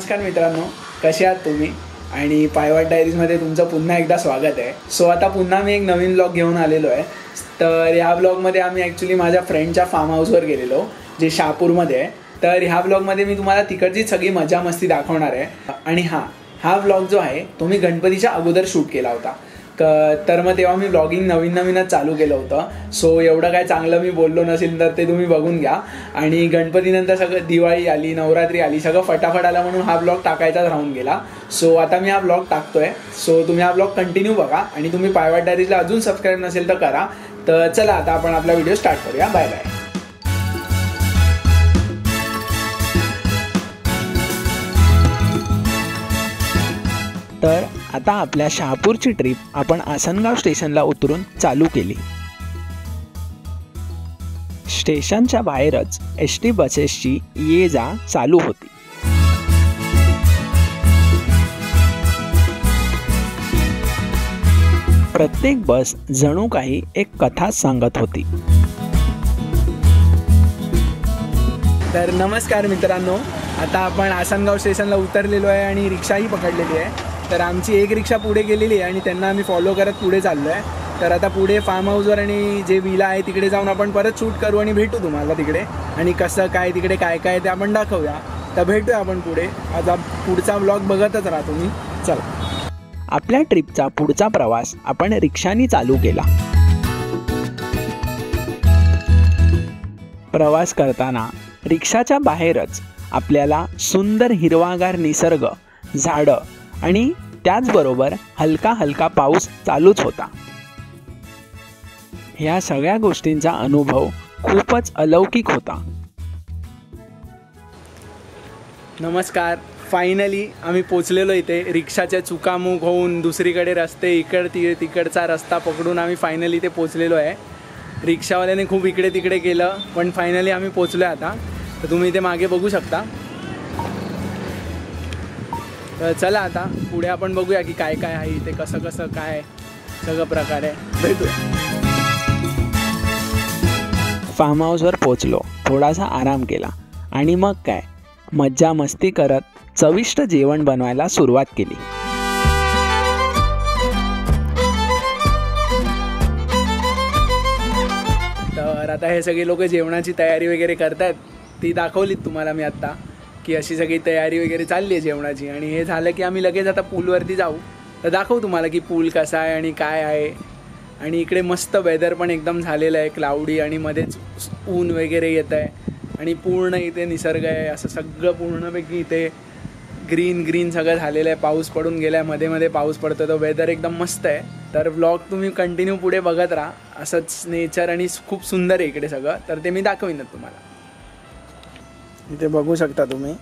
नमस्कार मित्रांनो, कसे आहात तुम्ही? आणि पायवाट डायरीजमध्ये तुमचं पुन्हा एकदा स्वागत आहे. सो आता पुन्हा मी एक नवीन ब्लॉग घेऊन आलेलो आहे. तर ह्या ब्लॉगमध्ये आम्ही ॲक्च्युली माझ्या फ्रेंडच्या फार्म हाऊसवर गेलेलो, जे शहापूरमध्ये आहे. तर ह्या ब्लॉगमध्ये मी तुम्हाला तिकडची सगळी मजा मस्ती दाखवणार आहे. आणि हा ब्लॉग जो आहे तो मी गणपतीच्या अगोदर शूट केला होता. तर मग तेव्हा मी ब्लॉगिंग नवीनच चालू केलं होतं. सो एवढं काय चांगलं मी बोललो नसेल तर ते तुम्ही बघून घ्या. आणि गणपतीनंतर सगळं दिवाळी आली, नवरात्री आली, सगळं फटाफट आला म्हणून हा ब्लॉग टाकायचाच राहून गेला. सो आता मी हा ब्लॉग टाकतोय. सो तुम्ही हा ब्लॉग कंटिन्यू बघा आणि तुम्ही पायवाट डायरीजला अजून सबस्क्राईब नसेल तर करा. तर चला आता आपण आपला व्हिडिओ स्टार्ट करूया. Bye bye. तर आता आपल्या शहापूरची ट्रिप आपण आसनगाव स्टेशनला उतरून चालू केली. स्टेशनच्या बाहेरच एसटी बसेसची ये जा चालू होती. प्रत्येक बस जणू काही एक कथा सांगत होती. तर नमस्कार मित्रांनो, आता आपण आसनगाव स्टेशनला उतरलेलो आहे आणि रिक्षाही पकडलेली आहे. तर आमची एक रिक्षा पुढे गेलेली आहे आणि त्यांना आम्ही फॉलो करत पुढे चाललो आहे. तर आता पुढे फार्म हाऊसवर आणि जे विला आहे तिकडे जाऊन आपण परत शूट करू आणि भेटू तुम्हाला तिकडे. आणि कसं काय तिकडे काय काय ते आपण दाखवूया. तर भेटूया आपण पुढे. आता पुढचा ब्लॉग बघतच राहा तुम्ही. चला, आपल्या ट्रिपचा पुढचा प्रवास आपण रिक्षाने चालू केला. प्रवास करताना रिक्षाच्या बाहेरच आपल्याला सुंदर हिरवागार निसर्ग, झाडं आणि त्याचबरोबर हलका हलका पाऊस चालूच होता. ह्या सगळ्या गोष्टींचा अनुभव खूपच अलौकिक होता. नमस्कार, फायनली आम्ही पोचलेलो इथे. रिक्षाच्या चुकामुक होऊन दुसरीकडे रस्ते, तिकडचा रस्ता पकडून आम्ही फायनली इथे पोचलेलो आहे. रिक्षावाल्याने खूप इकडे तिकडे केलं पण फायनली आम्ही पोचलो आहे आता. तर तुम्ही इथे मागे बघू शकता. तर चला आता पुढे आपण बघूया की काय काय आहे इथे, कसं कसं काय सगळं प्रकार आहे. भेटूया. फार्म हाऊसवर पोचलो, थोडासा आराम केला आणि मग काय मज्जा मस्ती करत चविष्ट जेवण बनवायला सुरुवात केली. तर आता हे सगळे लोक जेवणाची तयारी वगैरे करतायत, ती दाखवलीत तुम्हाला मी आत्ता की अशी सगळी तयारी वगैरे चालली आहे जेवणाची. आणि हे झालं की आम्ही लगेच आता पूलवरती जाऊ. तर दाखवू तुम्हाला की पूल कसा आहे आणि काय आहे. आणि इकडे मस्त वेदर पण एकदम झालेलं आहे, क्लाउडी, आणि मध्येच ऊन वगैरे येत आहे आणि पूर्ण इथे निसर्ग आहे. असं सगळं पूर्णपैकी इथे ग्रीन सगळं झालेलं आहे. पाऊस पडून गेला आहे, मध्ये मध्ये पाऊस पडतो. तो वेदर एकदम मस्त आहे. तर व्लॉग तुम्ही कंटिन्यू पुढे बघत राहा. असंच नेचर आणि खूप सुंदर आहे इकडे सगळं. तर ते मी दाखवीनच तुम्हाला. इथे बघू शकता तुम्ही,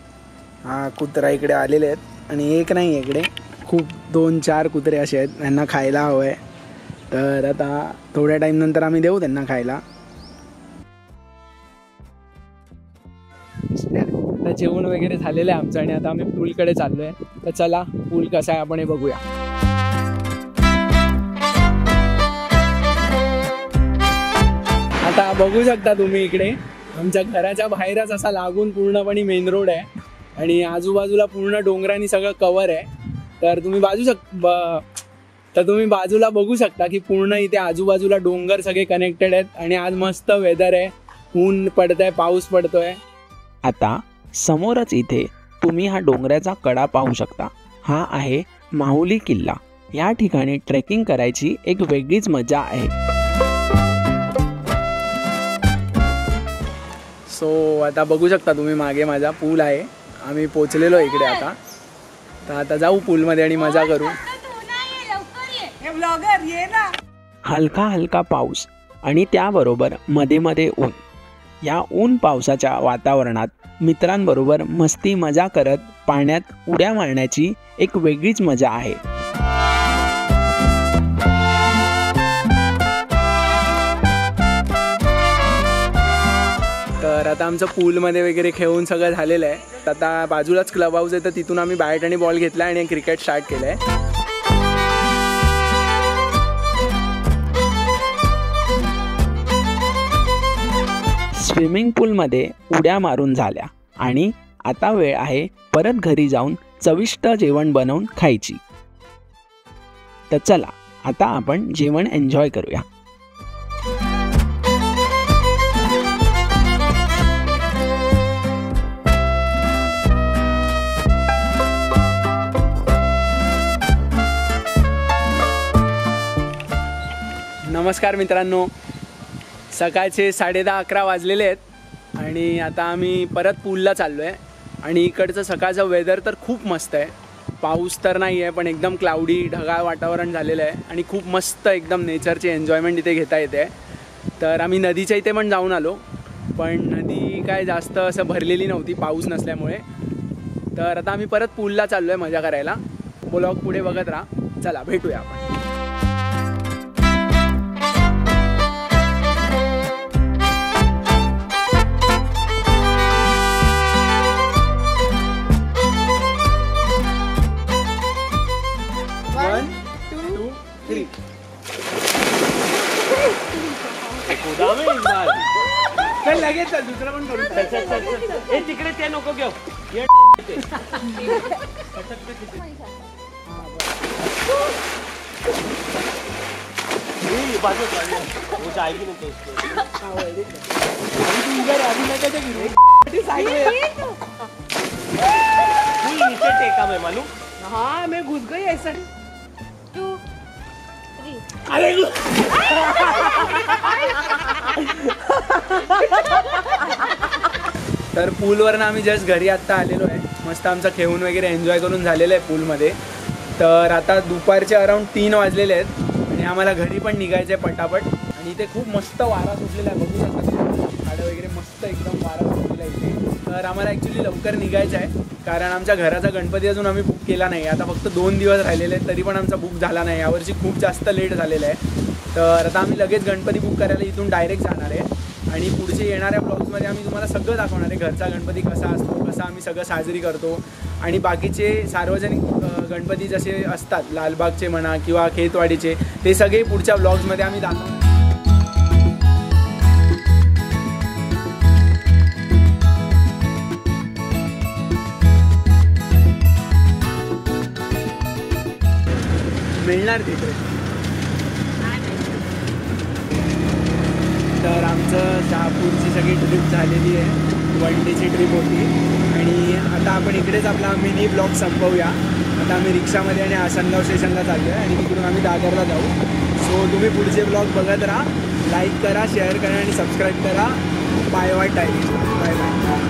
हा कुत्रा इकडे आलेले आहेत. आणि एक नाही, इकडे खूप 2-4 कुत्रे असे आहेत. त्यांना खायला हवं आहे. तर आता थोड्या टाईम नंतर आम्ही देऊ त्यांना खायला. आता जेवण वगैरे झालेलं आहे आमचं आणि आता आम्ही पूलकडे चाललो आहे. तर चला, पूल कसा आहे आपण हे बघूया. आता बघू शकता तुम्ही, इकडे आमच्या घराच्या बाहेरच असा लागून पूर्णपणे मेन रोड आहे आणि आजूबाजूला पूर्ण डोंगरांनी सगळं कवर आहे. तर तुम्ही बाजूला बघू शकता की पूर्ण इथे आजूबाजूला डोंगर सगळे कनेक्टेड आहेत. आणि आज मस्त वेदर आहे, ऊन पडतंय, पाऊस पडतोय. आता समोरच इथे तुम्ही हा डोंगराचा कडा पाहू शकता. हा आहे माहुली किल्ला. या ठिकाणी ट्रेकिंग करायची एक वेगळीच मजा आहे. सो आता बघू शकता तुम्ही, मागे माझा पूल आहे. आम्ही पोचलेलो इकडे आता. तर आता जाऊ पूलमध्ये आणि मजा करू. हलका हलका पाऊस आणि त्याबरोबर मध्ये मध्ये ऊन. या ऊन पावसाच्या वातावरणात मित्रांबरोबर मस्ती मजा करत पाण्यात उड्या मारण्याची एक वेगळीच मजा आहे. तर आता आमचं पूलमध्ये वगैरे खेळून सगळं झालेलं आहे. आता बाजूलाच क्लब हाऊस आहे, तर तिथून आम्ही बॅट आणि बॉल घेतला आणि क्रिकेट स्टार्ट केलं आहे. स्विमिंग पूलमध्ये उड्या मारून झाल्या आणि आता वेळ आहे परत घरी जाऊन चविष्ट जेवण बनवून खायची. तर चला आता आपण जेवण एन्जॉय करूया. नमस्कार मित्रांनो, सकाळचे 10:30-11 वाजलेले आहेत आणि आता आम्ही परत पूलला चाललो आहे. आणि इकडचं सकाळचं वेदर तर खूप मस्त आहे. पाऊस तर नाही आहे पण एकदम क्लाउडी ढगाळ वातावरण झालेलं आहे आणि खूप मस्त एकदम नेचरची एन्जॉयमेंट इथे घेता येते. तर आम्ही नदीच्या इथे पण जाऊन आलो, पण नदी काय जास्त असं भरलेली नव्हती पाऊस नसल्यामुळे. तर आता आम्ही परत पूलला चाललो आहे मजा करायला. ब्लॉग पुढे बघत राहा. चला भेटूया आपण. लगेच चल, दुसरं पण करू. तिकडे ते नको घेऊ. टेका मैं मालूम. हाँ मैं घुस गई ऐसा. 2 3. अरे तर पूलवरनं आम्ही जस्ट घरी आत्ता आलेलो आहे. मस्त आमचा खेळून वगैरे एन्जॉय करून झालेलं आहे पूलमध्ये. तर आता दुपारचे अराऊंड 3 वाजलेले आहेत आणि आम्हाला घरी पण निघायचं आहे पटापट. आणि इथे खूप मस्त वारा सुटलेला आहे, बघू शकता. झाडं वगैरे मस्त एकदम वारा सुटलेला आहे इथे. तर आम्हाला ॲक्च्युली लवकर निघायचं आहे कारण आमच्या घराचा गणपती अजून आम्ही बुक केला नाही. आता फक्त 2 दिवस राहिलेले आहेत तरी पण आमचा बुक झाला नाही. यावर्षी खूप जास्त लेट झालेलं आहे. तर आता आम्ही लगेच गणपती बुक करायला इथून डायरेक्ट जाणार आहे आणि पुढचे येणाऱ्या ब्लॉग्समध्ये आम्ही तुम्हाला सगळं दाखवणार आहे. घरचा गणपती कसा असतो, कसा आम्ही सगळं साजरी करतो आणि बाकीचे सार्वजनिक गणपती जसे असतात लालबागचे म्हणा किंवा खेतवाडीचे, ते सगळे पुढच्या ब्लॉग्समध्ये आम्ही दाखवणार. मिळणार तिथे. तर आमचं शहापूरची सगळी ट्रिप झालेली आहे. 1 डेची ट्रिप होती आणि आता आपण इकडेच आपला मिनी ब्लॉग संपवूया. आता आम्ही रिक्षामध्ये आणि आसनगाव स्टेशनला चाललो आहे आणि तिकडून आम्ही दादरला जाऊ. सो तुम्ही पुढचे ब्लॉग बघत राहा, लाईक करा, शेअर करा आणि सबस्क्राईब करा. Bye bye time. Bye bye.